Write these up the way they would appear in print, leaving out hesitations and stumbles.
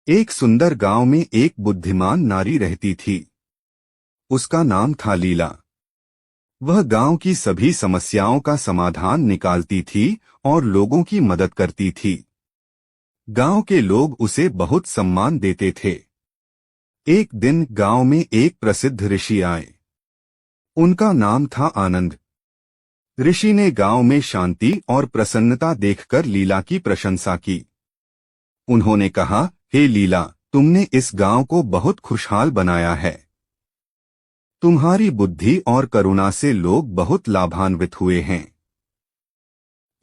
एक सुंदर गांव में एक बुद्धिमान नारी रहती थी। उसका नाम था लीला। वह गांव की सभी समस्याओं का समाधान निकालती थी और लोगों की मदद करती थी। गांव के लोग उसे बहुत सम्मान देते थे। एक दिन गांव में एक प्रसिद्ध ऋषि आए। उनका नाम था आनंद। ऋषि ने गांव में शांति और प्रसन्नता देखकर लीला की प्रशंसा की। उन्होंने कहा, हे लीला, तुमने इस गांव को बहुत खुशहाल बनाया है। तुम्हारी बुद्धि और करुणा से लोग बहुत लाभान्वित हुए हैं।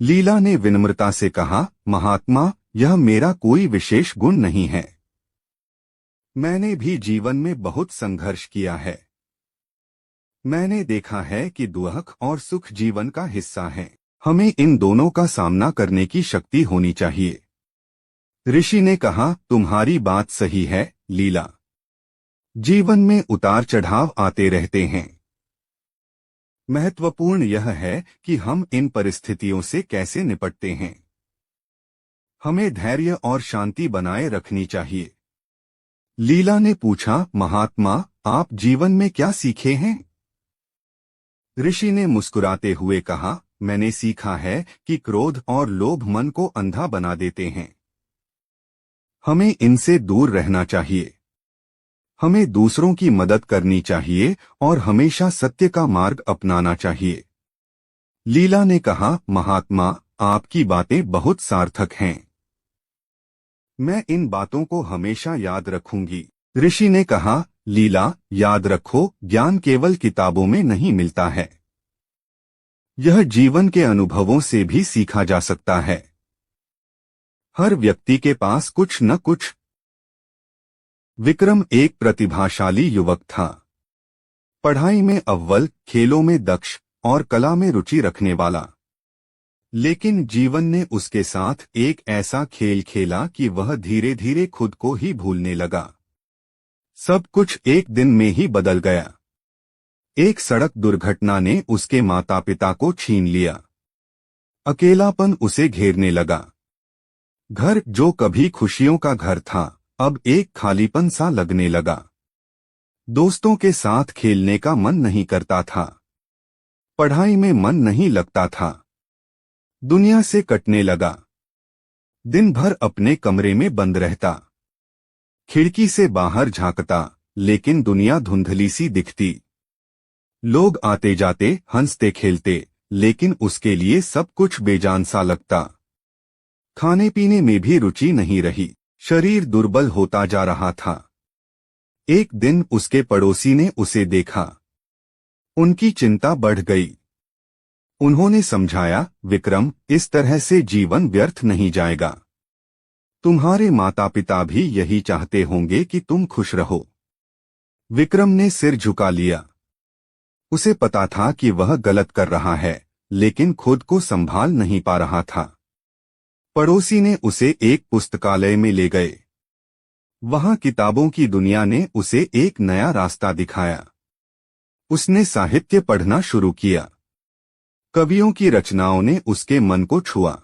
लीला ने विनम्रता से कहा, महात्मा, यह मेरा कोई विशेष गुण नहीं है। मैंने भी जीवन में बहुत संघर्ष किया है। मैंने देखा है कि दुख और सुख जीवन का हिस्सा है। हमें इन दोनों का सामना करने की शक्ति होनी चाहिए। ऋषि ने कहा, तुम्हारी बात सही है लीला। जीवन में उतार चढ़ाव आते रहते हैं। महत्वपूर्ण यह है कि हम इन परिस्थितियों से कैसे निपटते हैं। हमें धैर्य और शांति बनाए रखनी चाहिए। लीला ने पूछा, महात्मा, आप जीवन में क्या सीखे हैं? ऋषि ने मुस्कुराते हुए कहा, मैंने सीखा है कि क्रोध और लोभ मन को अंधा बना देते हैं। हमें इनसे दूर रहना चाहिए। हमें दूसरों की मदद करनी चाहिए और हमेशा सत्य का मार्ग अपनाना चाहिए। लीला ने कहा, महात्मा, आपकी बातें बहुत सार्थक हैं। मैं इन बातों को हमेशा याद रखूंगी। ऋषि ने कहा, लीला, याद रखो, ज्ञान केवल किताबों में नहीं मिलता है। यह जीवन के अनुभवों से भी सीखा जा सकता है। हर व्यक्ति के पास कुछ न कुछ। विक्रम एक प्रतिभाशाली युवक था। पढ़ाई में अव्वल, खेलों में दक्ष और कला में रुचि रखने वाला। लेकिन जीवन ने उसके साथ एक ऐसा खेल खेला कि वह धीरे धीरे खुद को ही भूलने लगा। सब कुछ एक दिन में ही बदल गया। एक सड़क दुर्घटना ने उसके माता पिता को छीन लिया। अकेलापन उसे घेरने लगा। घर जो कभी खुशियों का घर था, अब एक खालीपन सा लगने लगा। दोस्तों के साथ खेलने का मन नहीं करता था। पढ़ाई में मन नहीं लगता था। दुनिया से कटने लगा। दिन भर अपने कमरे में बंद रहता। खिड़की से बाहर झांकता, लेकिन दुनिया धुंधली सी दिखती। लोग आते जाते, हंसते खेलते, लेकिन उसके लिए सब कुछ बेजान सा लगता। खाने पीने में भी रुचि नहीं रही। शरीर दुर्बल होता जा रहा था। एक दिन उसके पड़ोसी ने उसे देखा। उनकी चिंता बढ़ गई। उन्होंने समझाया, विक्रम, इस तरह से जीवन व्यर्थ नहीं जाएगा। तुम्हारे माता पिता भी यही चाहते होंगे कि तुम खुश रहो। विक्रम ने सिर झुका लिया। उसे पता था कि वह गलत कर रहा है, लेकिन खुद को संभाल नहीं पा रहा था। पड़ोसी ने उसे एक पुस्तकालय में ले गए। वहां किताबों की दुनिया ने उसे एक नया रास्ता दिखाया। उसने साहित्य पढ़ना शुरू किया। कवियों की रचनाओं ने उसके मन को छुआ।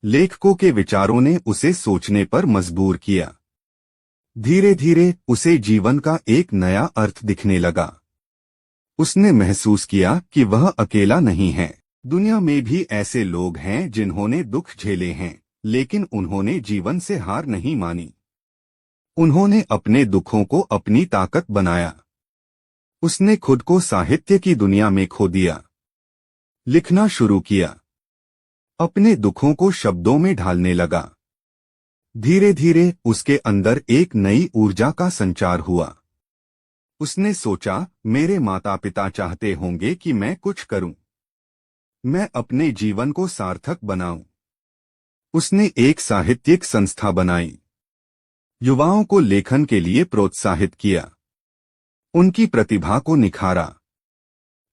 लेखकों के विचारों ने उसे सोचने पर मजबूर किया। धीरे धीरे उसे जीवन का एक नया अर्थ दिखने लगा। उसने महसूस किया कि वह अकेला नहीं है। दुनिया में भी ऐसे लोग हैं जिन्होंने दुख झेले हैं, लेकिन उन्होंने जीवन से हार नहीं मानी। उन्होंने अपने दुखों को अपनी ताकत बनाया। उसने खुद को साहित्य की दुनिया में खो दिया। लिखना शुरू किया। अपने दुखों को शब्दों में ढालने लगा। धीरे धीरे उसके अंदर एक नई ऊर्जा का संचार हुआ। उसने सोचा, मेरे माता पिता चाहते होंगे कि मैं कुछ करूं। मैं अपने जीवन को सार्थक बनाऊं। उसने एक साहित्यिक संस्था बनाई। युवाओं को लेखन के लिए प्रोत्साहित किया। उनकी प्रतिभा को निखारा।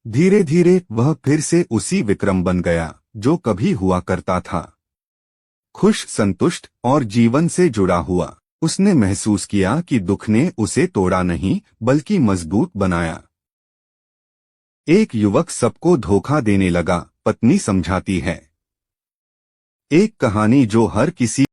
धीरे धीरे वह फिर से उसी विक्रम बन गया जो कभी हुआ करता था। खुश, संतुष्ट और जीवन से जुड़ा हुआ। उसने महसूस किया कि दुख ने उसे तोड़ा नहीं, बल्कि मजबूत बनाया। एक युवक सबको धोखा देने लगा, पत्नी समझाती है। एक कहानी जो हर किसी